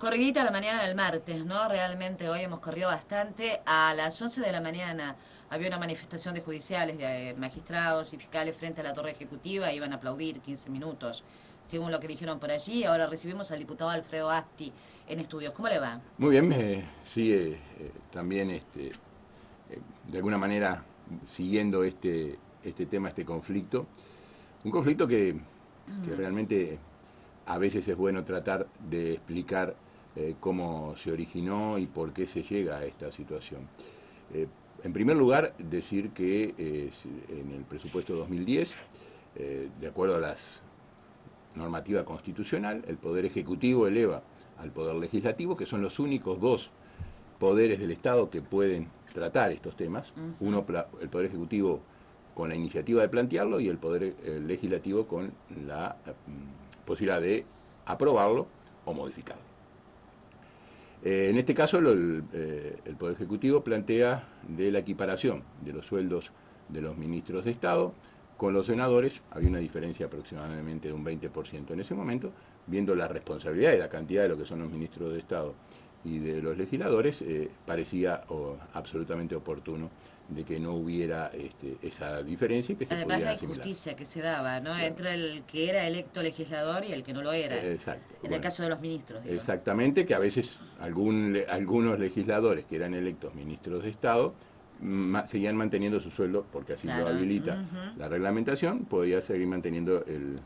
Corridita a la mañana del martes, ¿no? Realmente hoy hemos corrido bastante. A las 11 de la mañana había una manifestación de judiciales, de magistrados y fiscales frente a la torre ejecutiva. Iban a aplaudir 15 minutos, según lo que dijeron por allí. Ahora recibimos al diputado Alfredo Asti en estudios. ¿Cómo le va? Muy bien, sigue también de alguna manera siguiendo este tema, este conflicto. Un conflicto que realmente a veces es bueno tratar de explicar cómo se originó y por qué se llega a esta situación. En primer lugar, decir que en el presupuesto 2010, de acuerdo a la normativa constitucional, el Poder Ejecutivo eleva al Poder Legislativo, que son los únicos dos poderes del Estado que pueden tratar estos temas. Uno, el Poder Ejecutivo con la iniciativa de plantearlo y el Poder Legislativo con la posibilidad de aprobarlo o modificarlo. En este caso, el Poder Ejecutivo plantea de la equiparación de los sueldos de los ministros de Estado con los senadores. Había una diferencia aproximadamente de un 20% en ese momento, viendo la responsabilidad y la cantidad de lo que son los ministros de Estado y de los legisladores, parecía absolutamente oportuno de que no hubiera esa diferencia y que se Además, pudieran la asimilar. injusticia que se daba, ¿no? Claro. Entre el que era electo legislador y el que no lo era. Exacto. En el Bueno, caso de los ministros, digo. exactamente, que a veces algunos legisladores que eran electos ministros de Estado seguían manteniendo su sueldo, porque así lo Claro. habilita la reglamentación, podía seguir manteniendo el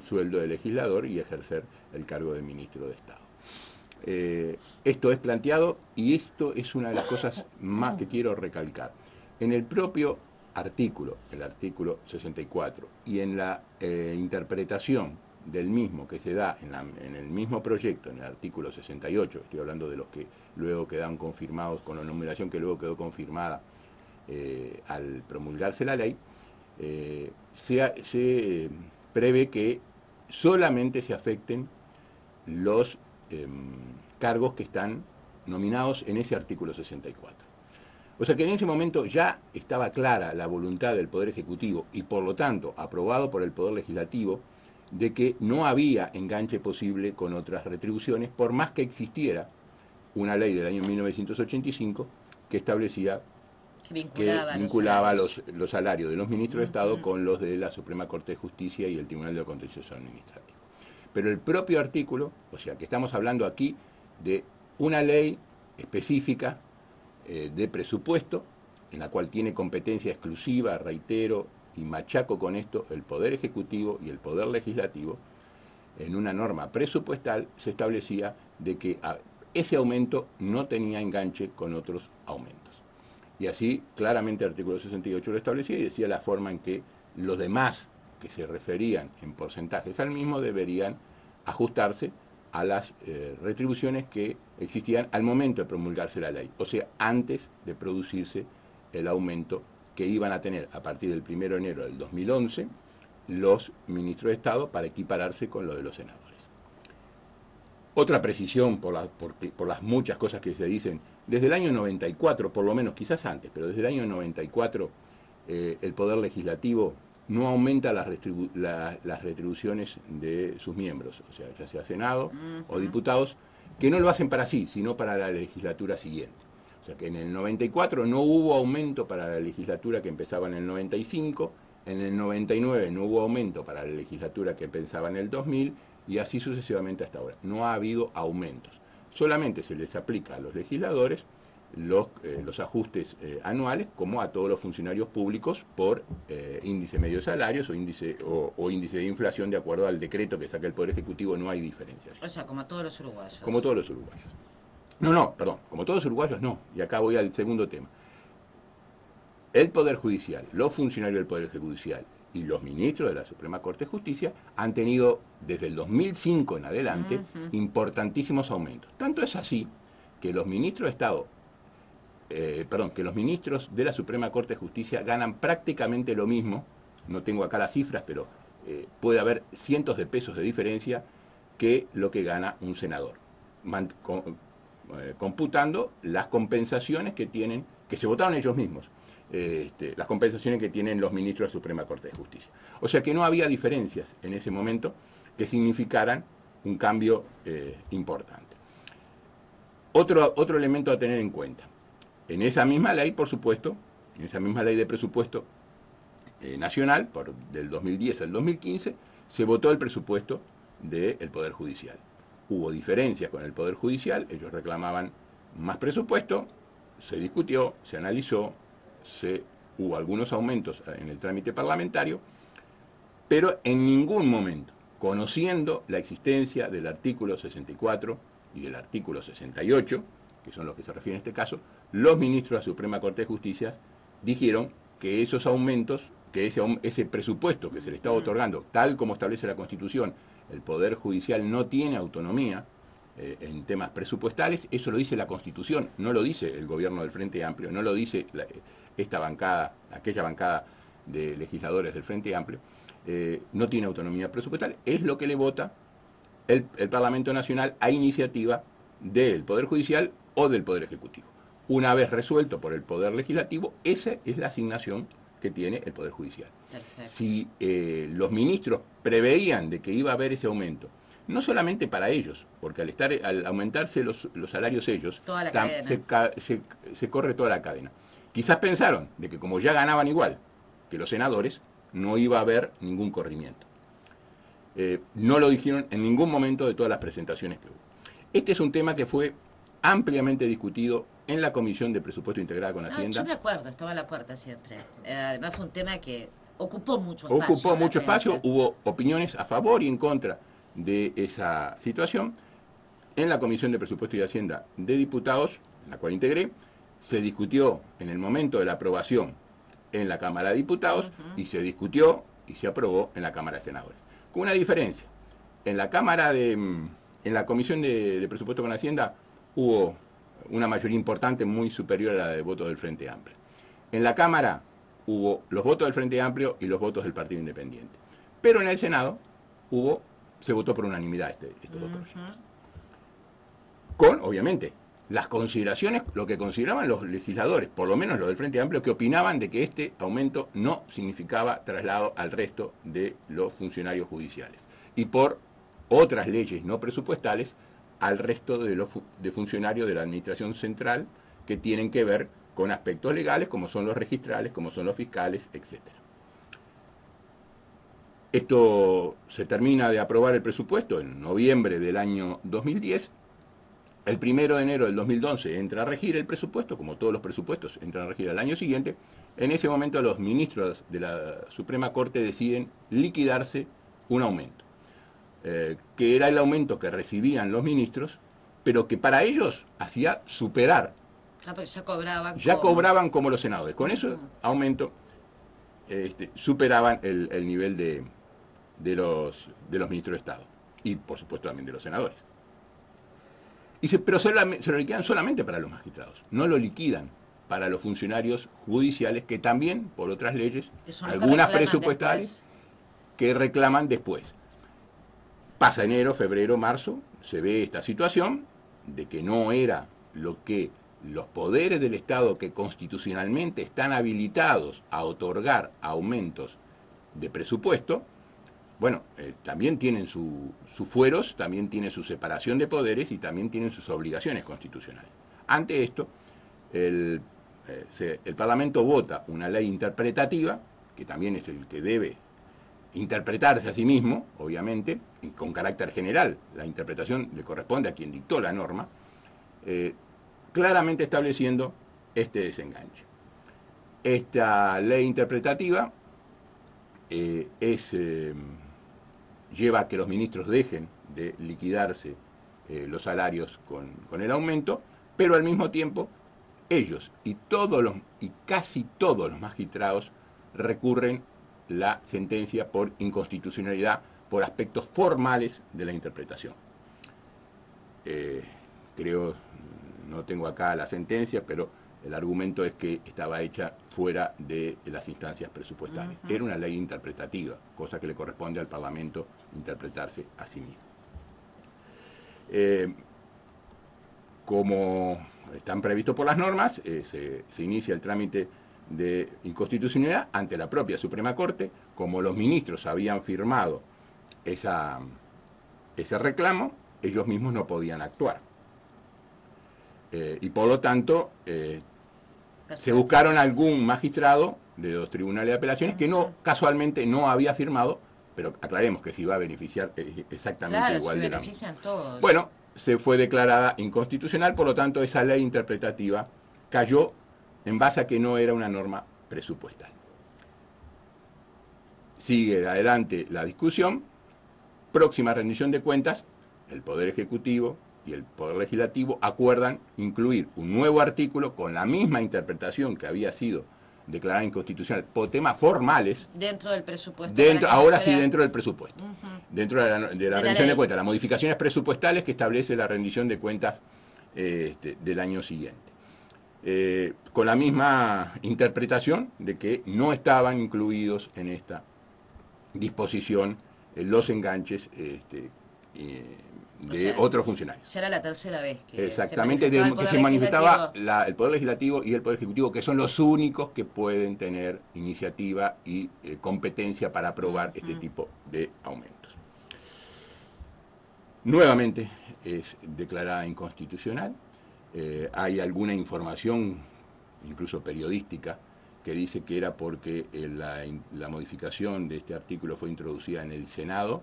sueldo de legislador y ejercer el cargo de ministro de Estado. Esto es planteado y esto es una de las cosas más que quiero recalcar. En el propio artículo, el artículo 64, y en la interpretación del mismo que se da en el mismo proyecto, en el artículo 68, estoy hablando de los que luego quedan confirmados con la numeración que luego quedó confirmada al promulgarse la ley, se prevé que solamente se afecten los cargos que están nominados en ese artículo 64. O sea que en ese momento ya estaba clara la voluntad del Poder Ejecutivo y por lo tanto aprobado por el Poder Legislativo de que no había enganche posible con otras retribuciones, por más que existiera una ley del año 1985 que establecía Que que vinculaba a los vinculaba salarios. los salarios de los ministros de Estado con los de la Suprema Corte de Justicia y el Tribunal de Contencioso Administrativo. Pero el propio artículo, o sea que estamos hablando aquí de una ley específica de presupuesto, en la cual tiene competencia exclusiva, reitero, y machaco con esto, el Poder Ejecutivo y el Poder Legislativo, en una norma presupuestal se establecía de que ese aumento no tenía enganche con otros aumentos. Y así claramente el artículo 68 lo establecía y decía la forma en que los demás que se referían en porcentajes al mismo deberían ajustarse a las retribuciones que existían al momento de promulgarse la ley, o sea, antes de producirse el aumento que iban a tener a partir del 1 de enero del 2011 los ministros de Estado para equipararse con lo de los senadores. Otra precisión por las muchas cosas que se dicen, desde el año 94, por lo menos quizás antes, pero desde el año 94 el Poder Legislativo no aumenta las retribuciones de sus miembros, o sea, ya sea Senado o diputados, que no lo hacen para sí, sino para la legislatura siguiente. O sea que en el 94 no hubo aumento para la legislatura que empezaba en el 95, en el 99 no hubo aumento para la legislatura que empezaba en el 2000 y así sucesivamente hasta ahora. No ha habido aumentos. Solamente se les aplica a los legisladores los ajustes anuales, como a todos los funcionarios públicos, por índice medio de salarios o índice de inflación, de acuerdo al decreto que saca el Poder Ejecutivo, no hay diferencias. O sea, como todos los uruguayos. Como todos los uruguayos. No, perdón, como todos los uruguayos no. Y acá voy al segundo tema. El Poder Judicial, los funcionarios del Poder Judicial y los ministros de la Suprema Corte de Justicia han tenido desde el 2005 en adelante importantísimos aumentos. Tanto es así que los ministros de Estado, que los ministros de la Suprema Corte de Justicia ganan prácticamente lo mismo, no tengo acá las cifras, pero puede haber cientos de pesos de diferencia que lo que gana un senador, computando las compensaciones que tienen, que se votaron ellos mismos. Las compensaciones que tienen los ministros de la Suprema Corte de Justicia. O sea que no había diferencias en ese momento que significaran un cambio importante. Otro elemento a tener en cuenta. En esa misma ley, por supuesto, en esa misma ley de presupuesto nacional, del 2010 al 2015, se votó el presupuesto del Poder Judicial. Hubo diferencias con el Poder Judicial, ellos reclamaban más presupuesto, se discutió, se analizó, hubo algunos aumentos en el trámite parlamentario, pero en ningún momento, conociendo la existencia del artículo 64 y del artículo 68, que son los que se refieren a este caso, los ministros de la Suprema Corte de Justicia dijeron que esos aumentos, que ese presupuesto que se le estaba otorgando, tal como establece la Constitución, el Poder Judicial no tiene autonomía en temas presupuestales, eso lo dice la Constitución, no lo dice el gobierno del Frente Amplio, no lo dice esta bancada, aquella bancada de legisladores del Frente Amplio, no tiene autonomía presupuestal, es lo que le vota el Parlamento Nacional a iniciativa del Poder Judicial o del Poder Ejecutivo. Una vez resuelto por el Poder Legislativo, esa es la asignación que tiene el Poder Judicial. Perfecto. Si los ministros preveían de que iba a haber ese aumento, no solamente para ellos, porque al aumentarse los salarios ellos, se corre toda la cadena. Quizás pensaron de que como ya ganaban igual que los senadores, no iba a haber ningún corrimiento. No lo dijeron en ningún momento de todas las presentaciones que hubo. Este es un tema que fue ampliamente discutido en la Comisión de Presupuesto Integrada con Hacienda. Yo me acuerdo, estaba a la puerta siempre. Además fue un tema que ocupó mucho espacio. Ocupó mucho espacio, hubo opiniones a favor y en contra de esa situación. En la Comisión de Presupuesto y Hacienda de Diputados, en la cual integré, se discutió en el momento de la aprobación en la Cámara de Diputados y se discutió y se aprobó en la Cámara de Senadores. Con una diferencia. En la Comisión de Presupuesto con Hacienda hubo una mayoría importante muy superior a la de votos del Frente Amplio. En la Cámara hubo los votos del Frente Amplio y los votos del Partido Independiente. Pero en el Senado se votó por unanimidad estos dos proyectos. Con, obviamente, las consideraciones, lo que consideraban los legisladores, por lo menos los del Frente Amplio, que opinaban de que este aumento no significaba traslado al resto de los funcionarios judiciales. Y por otras leyes no presupuestales al resto de funcionarios de la Administración Central que tienen que ver con aspectos legales, como son los registrales, como son los fiscales, etc. Esto se termina de aprobar el presupuesto en noviembre del año 2010. El 1 de enero del 2011 entra a regir el presupuesto, como todos los presupuestos entran a regir al año siguiente. En ese momento los ministros de la Suprema Corte deciden liquidarse un aumento, que era el aumento que recibían los ministros, pero que para ellos hacía superar. Porque ya cobraban como los senadores. Con ese aumento superaban el nivel de los ministros de Estado y, por supuesto, también de los senadores. Pero se lo liquidan solamente para los magistrados, no lo liquidan para los funcionarios judiciales que también, por otras leyes, algunas presupuestales, que reclaman después. Pasa enero, febrero, marzo, se ve esta situación de que no era lo que los poderes del Estado que constitucionalmente están habilitados a otorgar aumentos de presupuesto, bueno, también tienen sus fueros, también tienen su separación de poderes y también tienen sus obligaciones constitucionales. Ante esto, el Parlamento vota una ley interpretativa, que también es el que debe interpretarse a sí mismo, obviamente, y con carácter general. La interpretación le corresponde a quien dictó la norma, claramente estableciendo este desenganche. Esta ley interpretativa lleva a que los ministros dejen de liquidarse los salarios con el aumento, pero al mismo tiempo ellos y casi todos los magistrados recurren la sentencia por inconstitucionalidad por aspectos formales de la interpretación. Creo, no tengo acá la sentencia, pero el argumento es que estaba hecha fuera de las instancias presupuestales. Era una ley interpretativa, cosa que le corresponde al Parlamento interpretarse a sí mismo. Como están previstos por las normas, se inicia el trámite de inconstitucionalidad ante la propia Suprema Corte. Como los ministros habían firmado ese reclamo, ellos mismos no podían actuar. y por lo tanto se buscaron algún magistrado de los tribunales de apelaciones que no, casualmente no había firmado, pero aclaremos que se iba a beneficiar exactamente Claro, igual se de la... benefician todos. Bueno, se fue declarada inconstitucional, por lo tanto esa ley interpretativa cayó en base a que no era una norma presupuestal. Sigue adelante la discusión, próxima rendición de cuentas, el Poder Ejecutivo y el Poder Legislativo acuerdan incluir un nuevo artículo con la misma interpretación que había sido declarada inconstitucional por temas formales. Dentro del presupuesto. Ahora sí, dentro del presupuesto. Dentro de la rendición ley de cuentas, las modificaciones presupuestales que establece la rendición de cuentas del año siguiente. Con la misma interpretación de que no estaban incluidos en esta disposición los enganches de otros funcionarios. Ya era la tercera vez que exactamente, que se manifestaba el Poder Legislativo y el Poder Ejecutivo, que son los únicos que pueden tener iniciativa y competencia para aprobar este tipo de aumentos. Nuevamente es declarada inconstitucional. Hay alguna información, incluso periodística, que dice que era porque la modificación de este artículo fue introducida en el Senado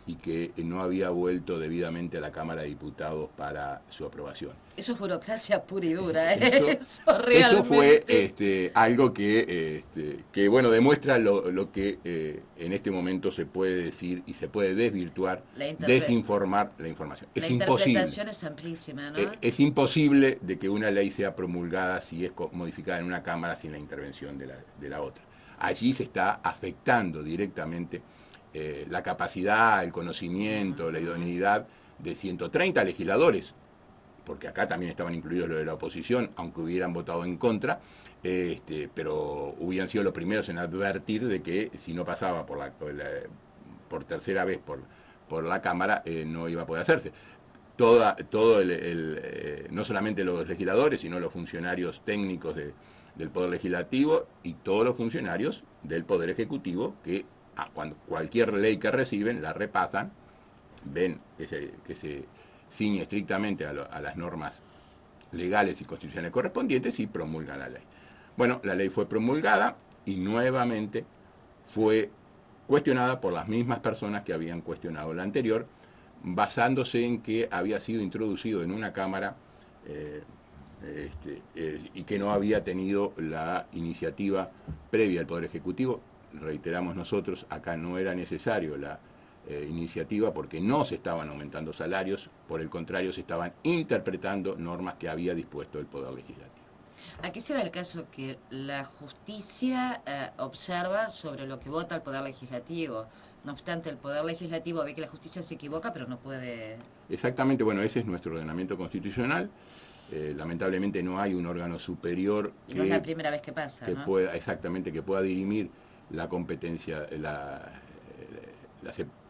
y que no había vuelto debidamente a la Cámara de Diputados para su aprobación. Eso es burocracia pura y dura, Eso fue algo que bueno, demuestra lo que en este momento se puede decir y se puede desvirtuar, desinformar la información. La interpretación es amplísima, ¿no? Es imposible de que una ley sea promulgada si es modificada en una Cámara sin la intervención de la otra. Allí se está afectando directamente la capacidad, el conocimiento, la idoneidad de 130 legisladores, porque acá también estaban incluidos los de la oposición, aunque hubieran votado en contra, pero hubieran sido los primeros en advertir de que si no pasaba por tercera vez por la Cámara, no iba a poder hacerse. No solamente los legisladores, sino los funcionarios técnicos del Poder Legislativo y todos los funcionarios del Poder Ejecutivo que cuando cualquier ley que reciben la repasan, ven que se ciñe estrictamente a las normas legales y constitucionales correspondientes y promulgan la ley. Bueno, la ley fue promulgada y nuevamente fue cuestionada por las mismas personas que habían cuestionado la anterior, basándose en que había sido introducido en una Cámara y que no había tenido la iniciativa previa al Poder Ejecutivo. Reiteramos nosotros, acá no era necesario la iniciativa porque no se estaban aumentando salarios, por el contrario se estaban interpretando normas que había dispuesto el Poder Legislativo. Aquí se da el caso que la justicia observa sobre lo que vota el Poder Legislativo. No obstante, el Poder Legislativo ve que la justicia se equivoca, pero no puede... Exactamente, bueno, ese es nuestro ordenamiento constitucional. Lamentablemente no hay un órgano superior y no es la primera vez que pasa, que ¿no? que pueda dirimir la competencia,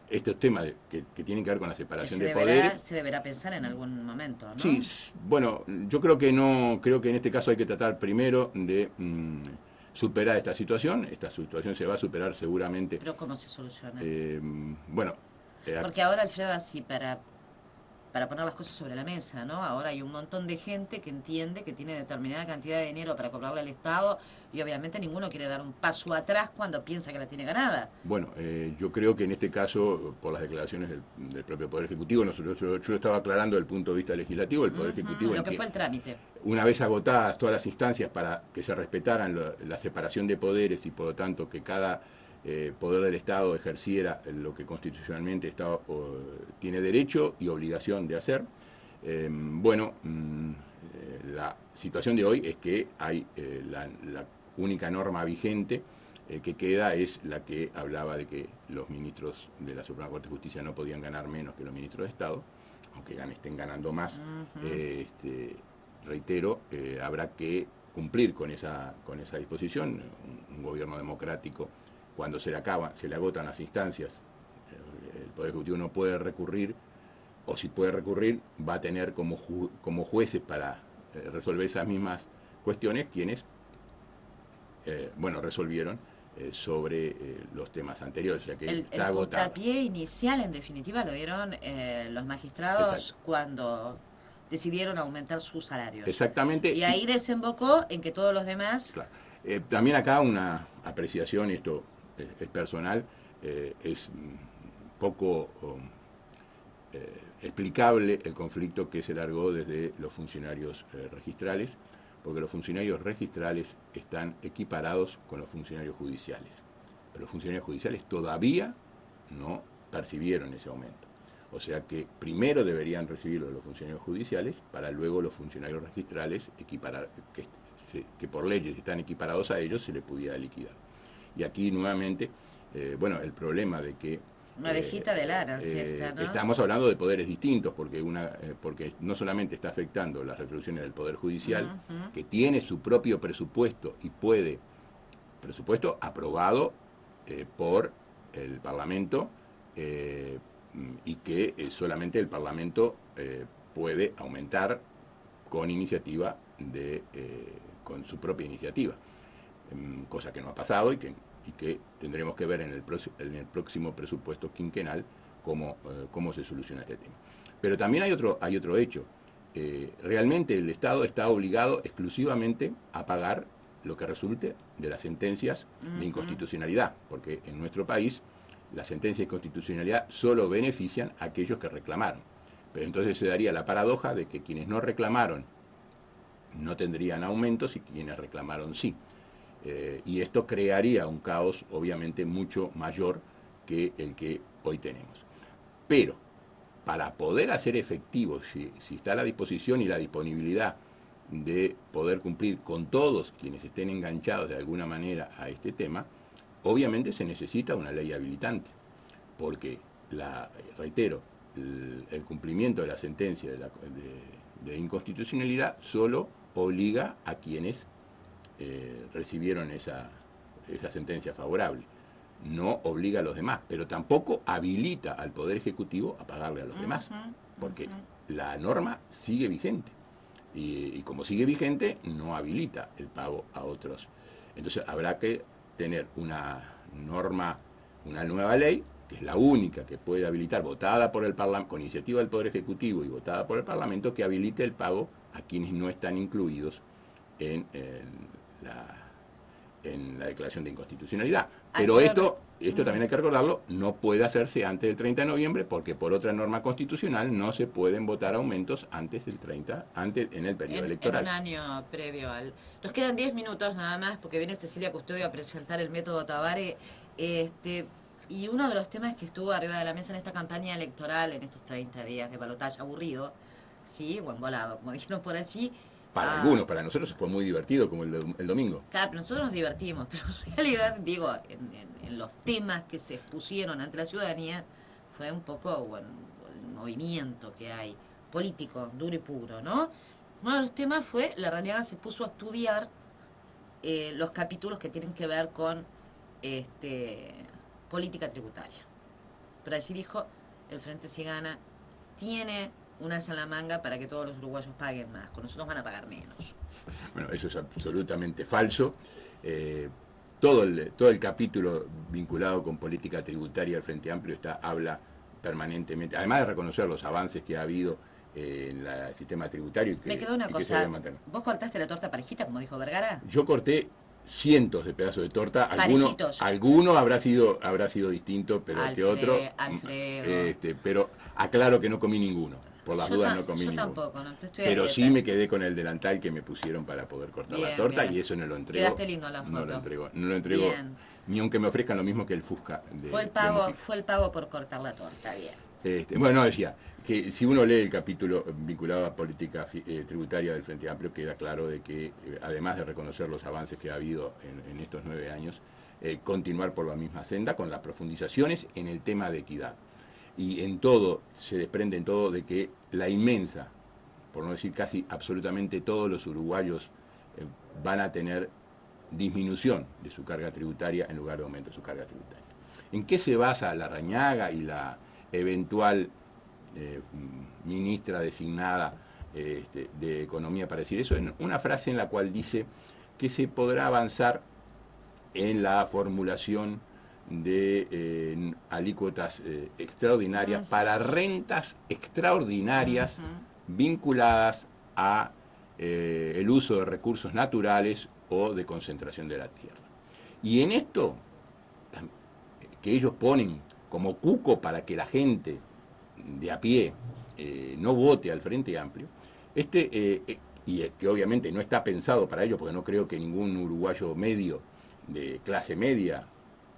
estos temas que tienen que ver con la separación de poderes. Se deberá pensar en algún momento, ¿no? Sí, bueno, yo creo que no, creo que en este caso hay que tratar primero de superar esta situación. Esta situación se va a superar seguramente. ¿Pero cómo se soluciona? Bueno. Porque ahora, Alfredo, así para poner las cosas sobre la mesa, ¿no? Ahora hay un montón de gente que entiende que tiene determinada cantidad de dinero para cobrarle al Estado y obviamente ninguno quiere dar un paso atrás cuando piensa que la tiene ganada. Bueno, yo creo que en este caso, por las declaraciones del propio Poder Ejecutivo, yo lo estaba aclarando desde el punto de vista legislativo, el Poder Ejecutivo... Lo que fue el trámite. Una vez agotadas todas las instancias para que se respetaran la separación de poderes y por lo tanto que cada poder del Estado ejerciera lo que constitucionalmente Estado tiene derecho y obligación de hacer. La situación de hoy es que hay la única norma vigente que queda es la que hablaba de que los ministros de la Suprema Corte de Justicia no podían ganar menos que los ministros de Estado, aunque estén ganando más. Reitero, habrá que cumplir con esa disposición. Un gobierno democrático, cuando se le agotan las instancias, el Poder Ejecutivo no puede recurrir, o si puede recurrir, va a tener como jueces para resolver esas mismas cuestiones quienes, resolvieron sobre los temas anteriores. O sea que el puntapié inicial, en definitiva, lo dieron los magistrados. Exacto. Cuando decidieron aumentar sus salarios. Exactamente. Y ahí desembocó en que todos los demás... Claro. También acá una apreciación, y esto es personal, es poco explicable el conflicto que se largó desde los funcionarios registrales, porque los funcionarios registrales están equiparados con los funcionarios judiciales. Pero los funcionarios judiciales todavía no percibieron ese aumento. O sea que primero deberían recibirlo los funcionarios judiciales para luego los funcionarios registrales equiparar, que por leyes están equiparados a ellos, se les pudiera liquidar. Y aquí nuevamente, bueno, el problema de que una dejita de lana, ¿cierto? ¿No? Estamos hablando de poderes distintos, porque porque no solamente está afectando las retribuciones del Poder Judicial, que tiene su propio presupuesto y puede, presupuesto aprobado por el Parlamento, y que solamente el Parlamento puede aumentar con iniciativa con su propia iniciativa, cosa que no ha pasado y que tendremos que ver en el próximo presupuesto quinquenal cómo se soluciona este tema. Pero también hay otro hecho. Realmente el Estado está obligado exclusivamente a pagar lo que resulte de las sentencias de inconstitucionalidad, porque en nuestro país las sentencias de inconstitucionalidad solo benefician a aquellos que reclamaron. Pero entonces se daría la paradoja de que quienes no reclamaron no tendrían aumentos y quienes reclamaron sí. Y esto crearía un caos obviamente mucho mayor que el que hoy tenemos. Pero para poder hacer efectivo, si está la disposición y la disponibilidad de poder cumplir con todos quienes estén enganchados de alguna manera a este tema, obviamente se necesita una ley habilitante, porque, reitero, el cumplimiento de la sentencia de inconstitucionalidad solo obliga a quienes recibieron esa sentencia favorable. No obliga a los demás, pero tampoco habilita al Poder Ejecutivo a pagarle a los demás, porque la norma sigue vigente. Y como sigue vigente, no habilita el pago a otros. Entonces habrá que tener una norma, una nueva ley, que es la única que puede habilitar, votada por el Parlamento, con iniciativa del Poder Ejecutivo y votada por el Parlamento, que habilite el pago a quienes no están incluidos en la declaración de inconstitucionalidad. Pero esto también hay que recordarlo, no puede hacerse antes del 30 de noviembre, porque por otra norma constitucional no se pueden votar aumentos antes del 30, en el periodo electoral. En un año previo al... Nos quedan 10 minutos nada más, porque viene Cecilia Custodio a presentar el método Tabare. Y uno de los temas que estuvo arriba de la mesa en esta campaña electoral, en estos 30 días de balotaje aburrido, sí, o embolado, como dijeron por allí. Para algunos, para nosotros fue muy divertido, como el domingo. Claro, nosotros nos divertimos, pero en realidad, digo, en los temas que se expusieron ante la ciudadanía, fue un poco, bueno, el movimiento que hay, político, duro y puro, ¿no? Uno de los temas fue, la Larrañaga se puso a estudiar los capítulos que tienen que ver con política tributaria. Pero así dijo, el Frente Si Gana tiene una en la manga para que todos los uruguayos paguen más, con nosotros van a pagar menos. Bueno, eso es absolutamente falso. Todo el capítulo vinculado con política tributaria del Frente Amplio habla permanentemente, además de reconocer los avances que ha habido en el sistema tributario. Me quedó una cosa, ¿vos cortaste la torta parejita, como dijo Vergara? Yo corté cientos de pedazos de torta, alguno habrá sido distinto, pero que otro, pero aclaro que no comí ninguno. Por las dudas no comí ninguno. Tampoco, no, pero sí me quedé con el delantal que me pusieron para poder cortar la torta, y eso no lo entrego. Quedaste lindo en la foto. No lo entrego ni aunque me ofrezcan lo mismo que el Fusca. Fue el pago por cortar la torta, bien. Bueno, decía que si uno lee el capítulo vinculado a política tributaria del Frente Amplio, queda claro de que, además de reconocer los avances que ha habido en estos 9 años, continuar por la misma senda con las profundizaciones en el tema de equidad. Y en todo, se desprende en todo de que la inmensa, por no decir casi absolutamente todos los uruguayos van a tener disminución de su carga tributaria en lugar de aumento de su carga tributaria. ¿En qué se basa la Larrañaga y la eventual ministra designada de Economía para decir eso? En una frase en la cual dice que se podrá avanzar en la formulación de alícuotas extraordinarias para rentas extraordinarias vinculadas a el uso de recursos naturales o de concentración de la tierra. Y en esto, que ellos ponen como cuco para que la gente de a pie no vote al Frente Amplio, y que obviamente no está pensado para ello, porque no creo que ningún uruguayo medio de clase media,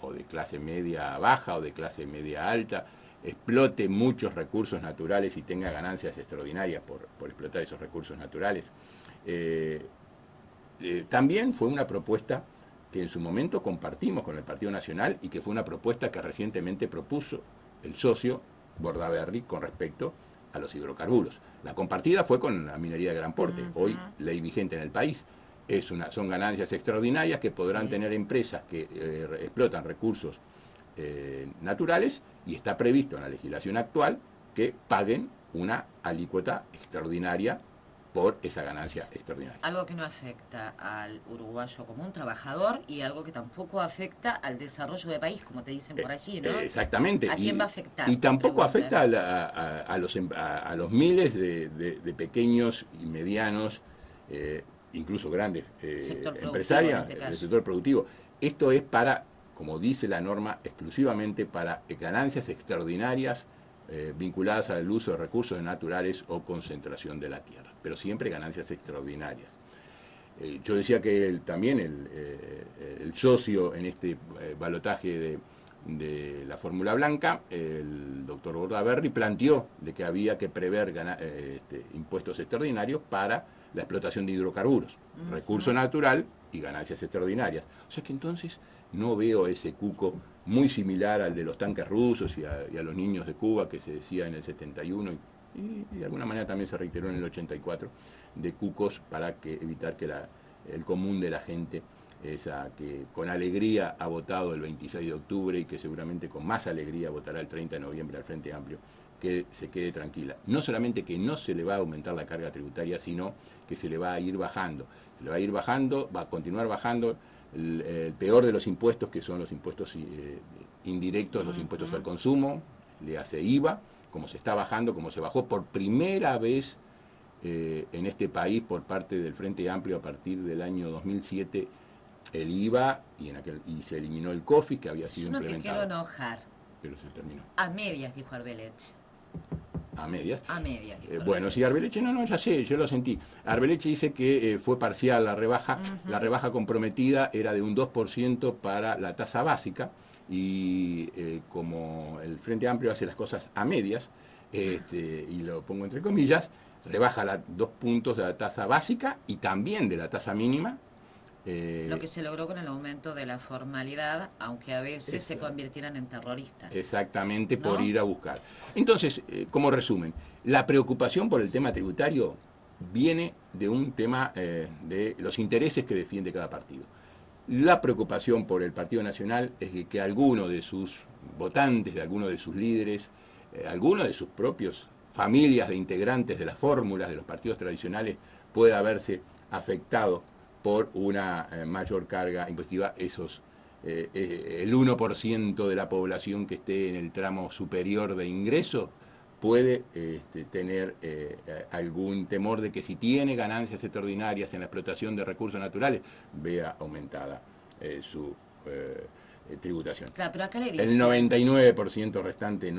o de clase media baja, o de clase media alta, explote muchos recursos naturales y tenga ganancias extraordinarias por explotar esos recursos naturales. También fue una propuesta que en su momento compartimos con el Partido Nacional y que fue una propuesta que recientemente propuso el socio Bordaberry con respecto a los hidrocarburos. La compartida fue con la minería de gran porte, hoy ley vigente en el país. Son ganancias extraordinarias que podrán tener empresas que explotan recursos naturales, y está previsto en la legislación actual que paguen una alícuota extraordinaria por esa ganancia extraordinaria. Algo que no afecta al uruguayo como un trabajador y algo que tampoco afecta al desarrollo del país, como te dicen por allí, ¿no? Exactamente. ¿A quién va a afectar? Y tampoco afecta a los miles de pequeños y medianos, incluso grandes empresarios del sector productivo. Esto es para, como dice la norma, exclusivamente para ganancias extraordinarias vinculadas al uso de recursos naturales o concentración de la tierra, pero siempre ganancias extraordinarias. Yo decía que también el socio en este balotaje de la fórmula blanca, el doctor Bordaberry, planteó de que había que prever impuestos extraordinarios para la explotación de hidrocarburos, recurso natural y ganancias extraordinarias. O sea que entonces no veo ese cuco muy similar al de los tanques rusos y a los niños de Cuba, que se decía en el 71 y de alguna manera también se reiteró en el 84, de cucos para evitar que el común de la gente, esa que con alegría ha votado el 26 de octubre y que seguramente con más alegría votará el 30 de noviembre al Frente Amplio, que se quede tranquila. No solamente que no se le va a aumentar la carga tributaria, sino que se le va a ir bajando. Se le va a ir bajando, va a continuar bajando el peor de los impuestos, que son los impuestos indirectos, los impuestos al consumo, le hace IVA, como se está bajando, como se bajó por primera vez en este país por parte del Frente Amplio a partir del año 2007 el IVA y se eliminó el COFI, que había sido implementado. Yo no te quiero enojar. Pero se terminó. A medias, dijo Arbeleche. A medias. A medias. Bueno, sí, Arbeleche, no, ya sé, yo lo sentí. Arbeleche dice que fue parcial la rebaja. La rebaja comprometida era de un 2% para la tasa básica, y como el Frente Amplio hace las cosas a medias, y lo pongo entre comillas, rebaja 2 puntos de la tasa básica y también de la tasa mínima. Lo que se logró con el aumento de la formalidad, aunque a veces se convirtieran en terroristas. Exactamente, ¿no? Por ir a buscar. Entonces, como resumen, la preocupación por el tema tributario viene de un tema de los intereses que defiende cada partido. La preocupación por el Partido Nacional es de que alguno de sus votantes, de alguno de sus líderes, alguno de sus propios familias de integrantes de las fórmulas de los partidos tradicionales pueda verse afectado por una mayor carga impositiva. El 1% de la población que esté en el tramo superior de ingreso puede tener algún temor de que si tiene ganancias extraordinarias en la explotación de recursos naturales, vea aumentada su tributación. Claro, pero acá le dice... El 99% restante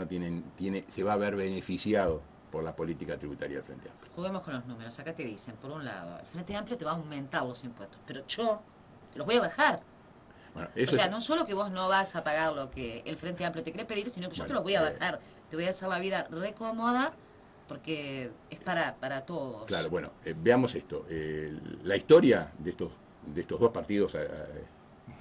se va a ver beneficiado por la política tributaria del Frente Amplio. Juguemos con los números. Acá te dicen, por un lado, el Frente Amplio te va a aumentar los impuestos, pero yo te los voy a bajar. Bueno, o sea, no solo que vos no vas a pagar lo que el Frente Amplio te quiere pedir, sino que yo te lo voy a bajar. Te voy a hacer la vida recómoda porque es para todos. Claro, bueno, veamos esto. La historia de estos dos partidos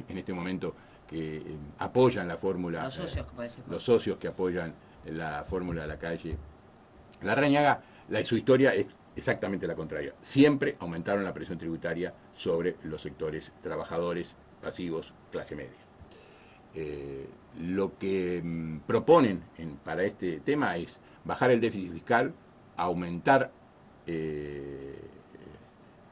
en este momento que apoyan la fórmula, los socios, como decís, los socios que apoyan la fórmula de la calle Larrañaga, su historia es exactamente la contraria. Siempre aumentaron la presión tributaria sobre los sectores trabajadores, pasivos, clase media. Lo que proponen para este tema es bajar el déficit fiscal, aumentar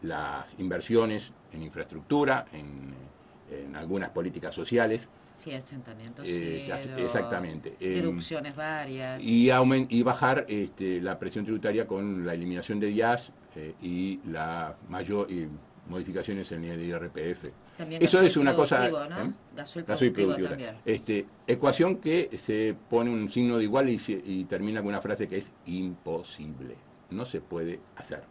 las inversiones en infraestructura, en algunas políticas sociales, Sí, asentamiento Exactamente. Deducciones varias. Y bajar la presión tributaria con la eliminación de IAS y la mayor modificaciones en el IRPF. También Eso es gasoil una cosa, productivo, ¿no? Gasoil gasoil productivo productiva. también. Ecuación que se pone un signo de igual y termina con una frase que es imposible. No se puede hacer.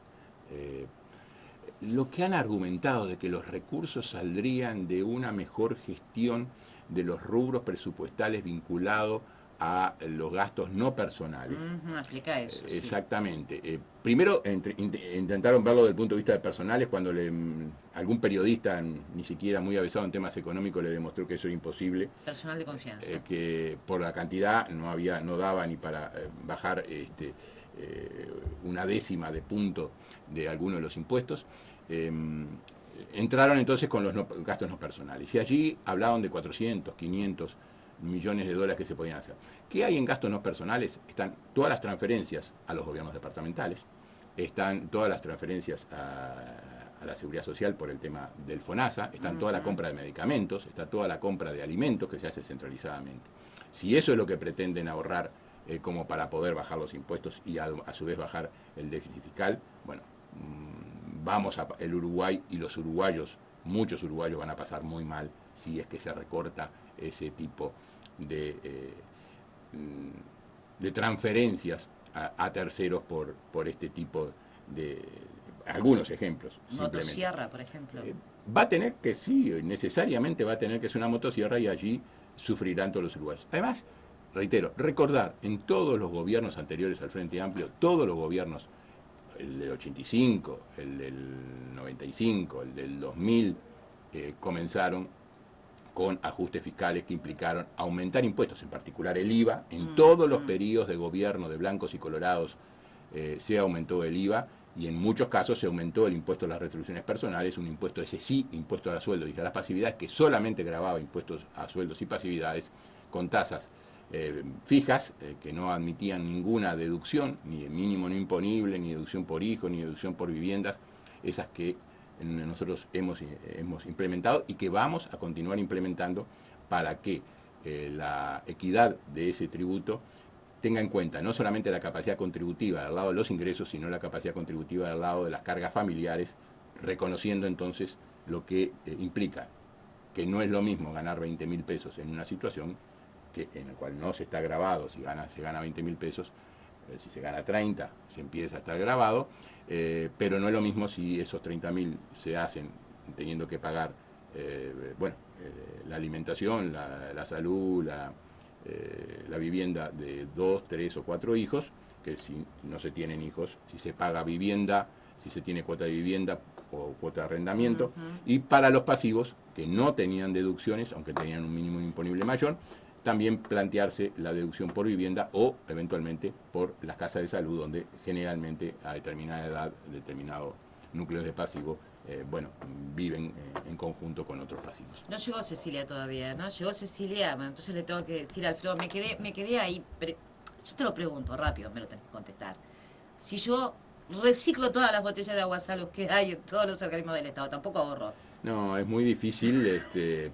Lo que han argumentado de que los recursos saldrían de una mejor gestión de los rubros presupuestales vinculados a los gastos no personales. Explica eso, sí. Exactamente. Primero intentaron verlo desde el punto de vista de personales cuando algún periodista, ni siquiera muy avisado en temas económicos, le demostró que eso era imposible. Personal de confianza. Que por la cantidad no daba ni para bajar una décima de punto de alguno de los impuestos. Entraron entonces con los gastos no personales y allí hablaban de 400, 500 millones de dólares que se podían hacer. ¿Qué hay en gastos no personales? Están todas las transferencias a los gobiernos departamentales, están todas las transferencias a la seguridad social por el tema del FONASA, están toda la compra de medicamentos, está toda la compra de alimentos que se hace centralizadamente. Si eso es lo que pretenden ahorrar como para poder bajar los impuestos y a su vez bajar el déficit fiscal, bueno, el Uruguay y los uruguayos, muchos uruguayos van a pasar muy mal si es que se recorta ese tipo de transferencias a terceros por este tipo de algunos ejemplos. Motosierra, por ejemplo. Va a tener que, sí, necesariamente va a tener que ser una motosierra y allí sufrirán todos los uruguayos. Además, reitero, recordar en todos los gobiernos anteriores al Frente Amplio, todos los gobiernos, el del 85, el del 95, el del 2000, comenzaron con ajustes fiscales que implicaron aumentar impuestos, en particular el IVA. En todos los periodos de gobierno de blancos y colorados se aumentó el IVA y en muchos casos se aumentó el impuesto a las retribuciones personales, un impuesto ese sí, impuesto a la sueldo y a las pasividades, que solamente grababa impuestos a sueldos y pasividades con tasas fijas, que no admitían ninguna deducción, ni de mínimo no imponible, ni deducción por hijo, ni deducción por viviendas, esas que nosotros hemos implementado y que vamos a continuar implementando para que la equidad de ese tributo tenga en cuenta no solamente la capacidad contributiva del lado de los ingresos, sino la capacidad contributiva del lado de las cargas familiares, reconociendo entonces lo que implica que no es lo mismo ganar 20.000 pesos en una situación en la cual no se está grabado, se gana 20.000 pesos, si se gana 30 se empieza a estar grabado, pero no es lo mismo si esos 30.000 se hacen teniendo que pagar la alimentación, la salud, la vivienda de 2, 3 o 4 hijos, que si no se tienen hijos, si se paga vivienda, si se tiene cuota de vivienda o cuota de arrendamiento, y para los pasivos que no tenían deducciones, aunque tenían un mínimo imponible mayor, también plantearse la deducción por vivienda o eventualmente por las casas de salud, donde generalmente a determinada edad, determinados núcleos de pasivo, viven en conjunto con otros pasivos. No llegó Cecilia todavía, ¿no? Llegó Cecilia, bueno, entonces le tengo que decir a Alfredo, me quedé ahí, yo te lo pregunto rápido, me lo tenés que contestar. Si yo reciclo todas las botellas de agua salud que hay en todos los organismos del Estado, tampoco ahorro. No, es muy difícil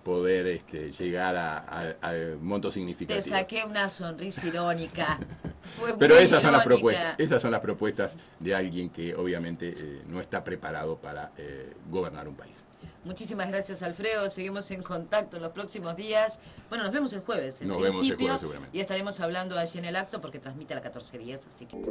poder llegar a montos significativos. Te saqué una sonrisa irónica. Pero esas son las propuestas. Esas son las propuestas de alguien que obviamente no está preparado para gobernar un país. Muchísimas gracias, Alfredo. Seguimos en contacto en los próximos días. Bueno, nos vemos el jueves, en principio. Vemos el jueves seguramente. Y estaremos hablando allí en el acto porque transmite a la 14:10, así que...